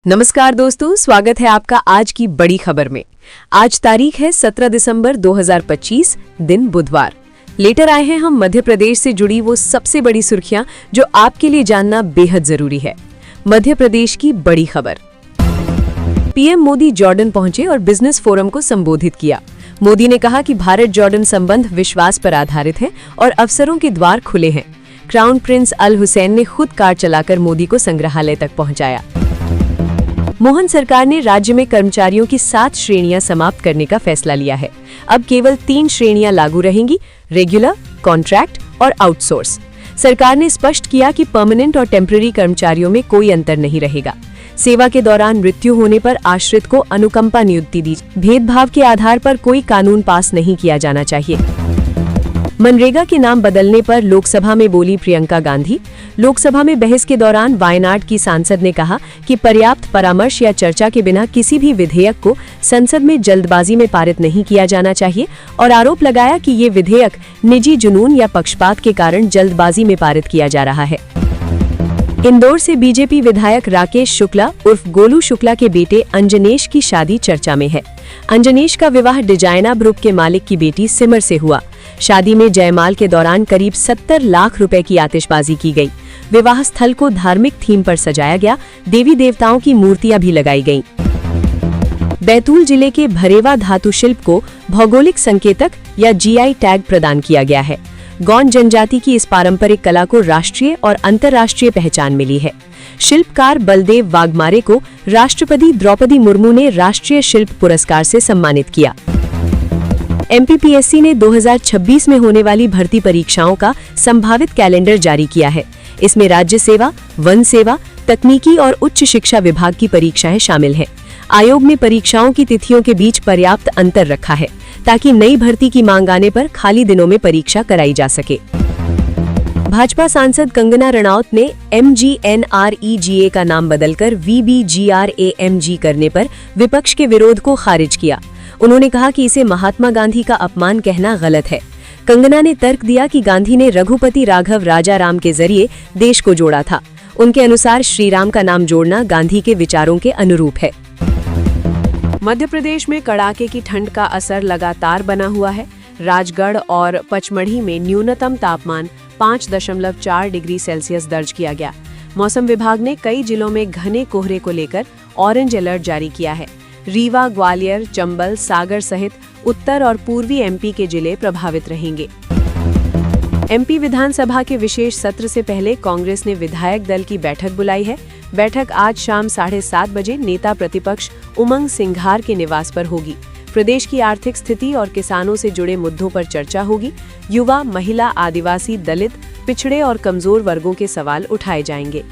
नमस्कार दोस्तों, स्वागत है आपका आज की बड़ी खबर में। आज तारीख है 17 दिसंबर 2025, दिन बुधवार। लेकर आए हैं हम मध्य प्रदेश से जुड़ी वो सबसे बड़ी सुर्खियां जो आपके लिए जानना बेहद जरूरी है। मध्य प्रदेश की बड़ी खबर। पीएम मोदी जॉर्डन पहुंचे और बिजनेस फोरम को संबोधित किया। मोदी ने कहा कि भारत जॉर्डन संबंध विश्वास पर आधारित है और अवसरों के द्वार खुले हैं। क्राउन प्रिंस अल हुसैन ने खुद कार चलाकर मोदी को संग्रहालय तक पहुंचाया। मोहन सरकार ने राज्य में कर्मचारियों की 7 श्रेणियां समाप्त करने का फैसला लिया है। अब केवल 3 श्रेणियां लागू रहेंगी, रेगुलर, कॉन्ट्रैक्ट और आउटसोर्स। सरकार ने स्पष्ट किया कि परमानेंट और टेम्पररी कर्मचारियों में कोई अंतर नहीं रहेगा। सेवा के दौरान मृत्यु होने पर आश्रित को अनुकंपा नियुक्ति दी। भेदभाव के आधार पर कोई कानून पास नहीं किया जाना चाहिए। मनरेगा के नाम बदलने पर लोकसभा में बोली प्रियंका गांधी। लोकसभा में बहस के दौरान वायनाड की सांसद ने कहा कि पर्याप्त परामर्श या चर्चा के बिना किसी भी विधेयक को संसद में जल्दबाजी में पारित नहीं किया जाना चाहिए और आरोप लगाया कि ये विधेयक निजी जुनून या पक्षपात के कारण जल्दबाजी में पारित किया जा रहा है। इंदौर से बीजेपी विधायक राकेश शुक्ला उर्फ गोलू शुक्ला के बेटे अंजनेश की शादी चर्चा में है। अंजनेश का विवाह डिजाइना ग्रुप के मालिक की बेटी सिमर से हुआ। शादी में जयमाल के दौरान करीब 70 लाख रुपए की आतिशबाजी की गई। विवाह स्थल को धार्मिक थीम पर सजाया गया। देवी देवताओं की मूर्तियां भी लगाई गईं। बैतूल जिले के भरेवा धातु शिल्प को भौगोलिक संकेतक या जीआई टैग प्रदान किया गया है। गौंड जनजाति की इस पारंपरिक कला को राष्ट्रीय और अंतर्राष्ट्रीय पहचान मिली है। शिल्पकार बलदेव वाघमारे को राष्ट्रपति द्रौपदी मुर्मू ने राष्ट्रीय शिल्प पुरस्कार से सम्मानित किया। एमपीपीएससी ने 2026 में होने वाली भर्ती परीक्षाओं का संभावित कैलेंडर जारी किया है। इसमें राज्य सेवा, वन सेवा, तकनीकी और उच्च शिक्षा विभाग की परीक्षाएं शामिल हैं। आयोग ने परीक्षाओं की तिथियों के बीच पर्याप्त अंतर रखा है ताकि नई भर्ती की मांग आने पर खाली दिनों में परीक्षा कराई जा सके। भाजपा सांसद कंगना रनौत ने MGNREGA का नाम बदलकर VBGRAMG करने पर विपक्ष के विरोध को खारिज किया। उन्होंने कहा कि इसे महात्मा गांधी का अपमान कहना गलत है। कंगना ने तर्क दिया कि गांधी ने रघुपति राघव राजाराम के जरिए देश को जोड़ा था। उनके अनुसार श्री राम का नाम जोड़ना गांधी के विचारों के अनुरूप है। मध्य प्रदेश में कड़ाके की ठंड का असर लगातार बना हुआ है। राजगढ़ और पचमढ़ी में न्यूनतम तापमान 5.4 डिग्री सेल्सियस दर्ज किया गया। मौसम विभाग ने कई जिलों में घने कोहरे को लेकर ऑरेंज अलर्ट जारी किया है। रीवा, ग्वालियर, चंबल, सागर सहित उत्तर और पूर्वी एमपी के जिले प्रभावित रहेंगे। एमपी विधानसभा के विशेष सत्र से पहले कांग्रेस ने विधायक दल की बैठक बुलाई है। बैठक आज शाम 7:30 बजे नेता प्रतिपक्ष उमंग सिंघार के निवास पर होगी। प्रदेश की आर्थिक स्थिति और किसानों से जुड़े मुद्दों पर चर्चा होगी। युवा, महिला, आदिवासी, दलित, पिछड़े और कमजोर वर्गों के सवाल उठाए जाएंगे।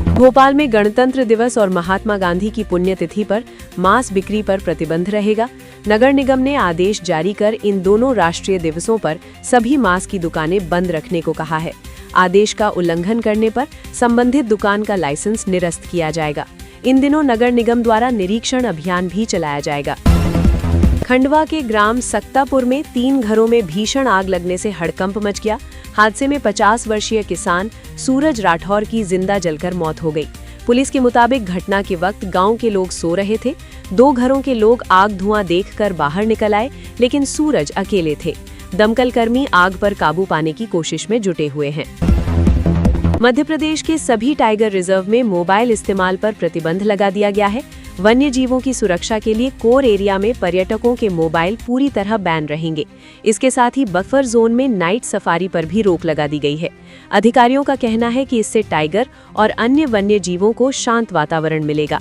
भोपाल में गणतंत्र दिवस और महात्मा गांधी की पुण्यतिथि पर मांस बिक्री पर प्रतिबंध रहेगा। नगर निगम ने आदेश जारी कर इन दोनों राष्ट्रीय दिवसों पर सभी मांस की दुकानें बंद रखने को कहा है। आदेश का उल्लंघन करने पर संबंधित दुकान का लाइसेंस निरस्त किया जाएगा। इन दिनों नगर निगम द्वारा निरीक्षण अभियान भी चलाया जाएगा। खंडवा के ग्राम सक्तापुर में 3 घरों में भीषण आग लगने से हड़कंप मच गया। हादसे में 50 वर्षीय किसान सूरज राठौर की जिंदा जलकर मौत हो गई। पुलिस के मुताबिक घटना के वक्त गांव के लोग सो रहे थे। 2 घरों के लोग आग धुआं देखकर बाहर निकल आए, लेकिन सूरज अकेले थे। दमकल कर्मी आग पर काबू पाने की कोशिश में जुटे हुए हैं। मध्य प्रदेश के सभी टाइगर रिजर्व में मोबाइल इस्तेमाल पर प्रतिबंध लगा दिया गया है। वन्य जीवों की सुरक्षा के लिए कोर एरिया में पर्यटकों के मोबाइल पूरी तरह बैन रहेंगे। इसके साथ ही बफर जोन में नाइट सफारी पर भी रोक लगा दी गई है। अधिकारियों का कहना है कि इससे टाइगर और अन्य वन्य जीवों को शांत वातावरण मिलेगा।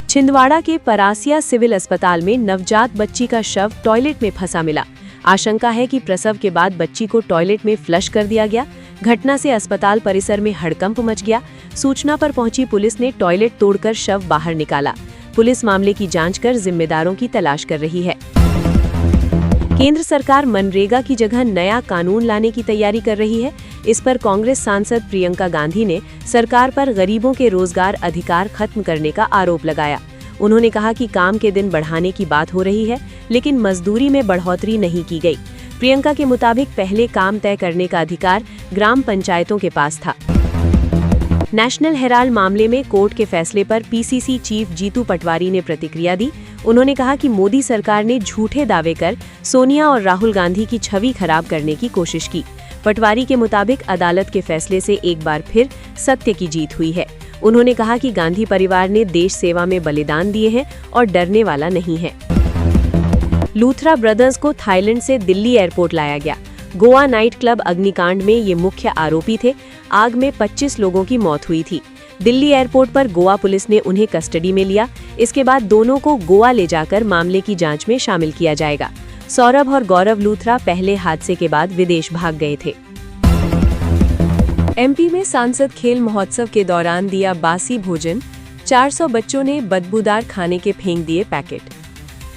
छिंदवाड़ा के परासिया सिविल अस्पताल में नवजात बच्ची का शव टॉयलेट में फंसा मिला। आशंका है कि प्रसव के बाद बच्ची को टॉयलेट में फ्लश कर दिया गया। घटना से अस्पताल परिसर में हड़कंप मच गया। सूचना पर पहुंची पुलिस ने टॉयलेट तोड़कर शव बाहर निकाला। पुलिस मामले की जांच कर जिम्मेदारों की तलाश कर रही है। केंद्र सरकार मनरेगा की जगह नया कानून लाने की तैयारी कर रही है। इस पर कांग्रेस सांसद प्रियंका गांधी ने सरकार पर गरीबों के रोजगार अधिकार खत्म करने का आरोप लगाया। उन्होंने कहा कि काम के दिन बढ़ाने की बात हो रही है, लेकिन मजदूरी में बढ़ोतरी नहीं की गई। प्रियंका के मुताबिक पहले काम तय करने का अधिकार ग्राम पंचायतों के पास था। नेशनल हेराल्ड मामले में कोर्ट के फैसले पर पीसीसी चीफ जीतू पटवारी ने प्रतिक्रिया दी। उन्होंने कहा कि मोदी सरकार ने झूठे दावे कर सोनिया और राहुल गांधी की छवि खराब करने की कोशिश की। पटवारी के मुताबिक अदालत के फैसले से एक बार फिर सत्य की जीत हुई है। उन्होंने कहा कि गांधी परिवार ने देश सेवा में बलिदान दिए हैं और डरने वाला नहीं है। लूथरा ब्रदर्स को थाईलैंड से दिल्ली एयरपोर्ट लाया गया। गोवा नाइट क्लब अग्निकांड में ये मुख्य आरोपी थे। आग में 25 लोगों की मौत हुई थी। दिल्ली एयरपोर्ट पर गोवा पुलिस ने उन्हें कस्टडी में लिया। इसके बाद दोनों को गोवा ले जाकर मामले की जांच में शामिल किया जाएगा। सौरभ और गौरव लूथरा पहले हादसे के बाद विदेश भाग गए थे। एमपी में सांसद खेल महोत्सव के दौरान दिया बासी भोजन, 400 बच्चों ने बदबूदार खाने के फेंक दिए पैकेट।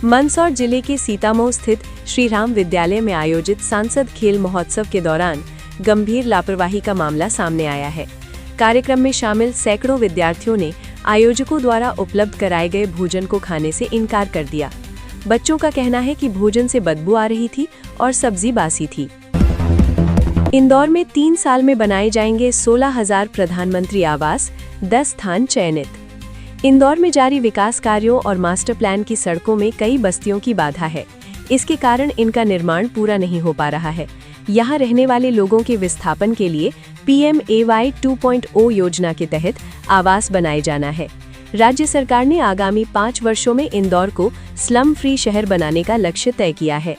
मंदसौर जिले के सीतामऊ स्थित श्री राम विद्यालय में आयोजित सांसद खेल महोत्सव के दौरान गंभीर लापरवाही का मामला सामने आया है। कार्यक्रम में शामिल सैकड़ों विद्यार्थियों ने आयोजकों द्वारा उपलब्ध कराए गए भोजन को खाने से इनकार कर दिया। बच्चों का कहना है कि भोजन से बदबू आ रही थी और सब्जी बासी थी। इंदौर में 3 साल में बनाए जाएंगे 16,000 प्रधानमंत्री आवास, 10 स्थान चयनित। इंदौर में जारी विकास कार्यों और मास्टर प्लान की सड़कों में कई बस्तियों की बाधा है। इसके कारण इनका निर्माण पूरा नहीं हो पा रहा है। यहाँ रहने वाले लोगों के विस्थापन के लिए PMAY 2.0 योजना के तहत आवास बनाए जाना है। राज्य सरकार ने आगामी 5 वर्षों में इंदौर को स्लम फ्री शहर बनाने का लक्ष्य तय किया है।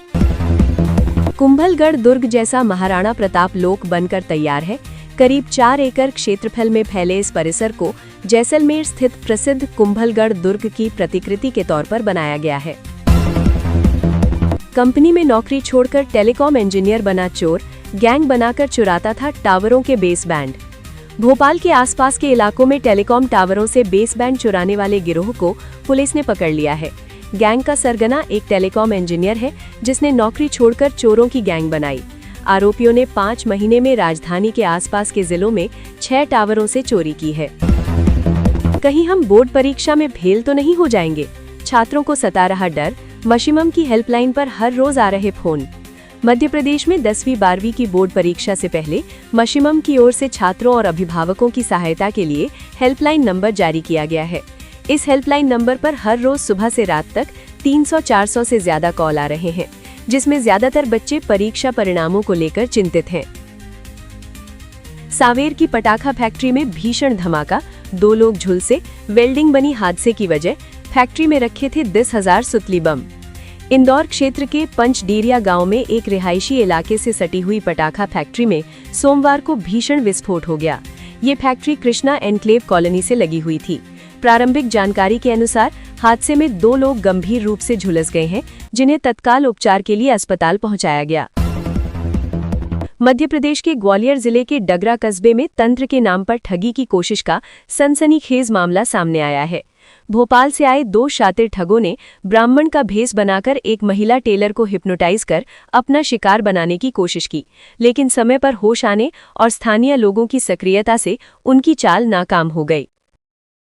कुंभलगढ़ दुर्ग जैसा महाराणा प्रताप लोक बनकर तैयार है। करीब 4 एकड़ क्षेत्रफल में फैले इस परिसर को जैसलमेर स्थित प्रसिद्ध कुंभलगढ़ दुर्ग की प्रतिकृति के तौर पर बनाया गया है। कंपनी में नौकरी छोड़कर टेलीकॉम इंजीनियर बना चोर, गैंग बनाकर चुराता था टावरों के बेस बैंड। भोपाल के आसपास के इलाकों में टेलीकॉम टावरों से बेस बैंड चुराने वाले गिरोह को पुलिस ने पकड़ लिया है। गैंग का सरगना एक टेलीकॉम इंजीनियर है, जिसने नौकरी छोड़कर चोरों की गैंग बनाई। आरोपियों ने 5 महीने में राजधानी के आसपास के जिलों में 6 टावरों से चोरी की है। कहीं हम बोर्ड परीक्षा में फेल तो नहीं हो जाएंगे? छात्रों को सता रहा डर। मशीमम की हेल्पलाइन पर हर रोज आ रहे फोन। मध्य प्रदेश में 10वीं 12वीं की बोर्ड परीक्षा से पहले मशीमम की ओर से छात्रों और अभिभावकों की सहायता के लिए हेल्पलाइन नंबर जारी किया गया है। इस हेल्पलाइन नंबर पर हर रोज सुबह से रात तक 300-400 से ज्यादा कॉल आ रहे हैं, जिसमें ज्यादातर बच्चे परीक्षा परिणामों को लेकर चिंतित हैं। सावेर की पटाखा फैक्ट्री में भीषण धमाका, 2 लोग झुलसे। वेल्डिंग बनी हादसे की वजह। फैक्ट्री में रखे थे 10,000 सुतली बम। इंदौर क्षेत्र के पंचडीरिया गांव में एक रिहायशी इलाके से सटी हुई पटाखा फैक्ट्री में सोमवार को भीषण विस्फोट हो गया। ये फैक्ट्री कृष्णा एनक्लेव कॉलोनी से लगी हुई थी। प्रारंभिक जानकारी के अनुसार हादसे में 2 लोग गंभीर रूप से झुलस गए हैं, जिन्हें तत्काल उपचार के लिए अस्पताल पहुंचाया गया। मध्य प्रदेश के ग्वालियर जिले के डगरा कस्बे में तंत्र के नाम पर ठगी की कोशिश का सनसनीखेज मामला सामने आया है। भोपाल से आए 2 शातिर ठगों ने ब्राह्मण का भेष बनाकर एक महिला टेलर को हिप्नोटाइज कर अपना शिकार बनाने की कोशिश की, लेकिन समय पर होश आने और स्थानीय लोगों की सक्रियता से उनकी चाल नाकाम हो गई।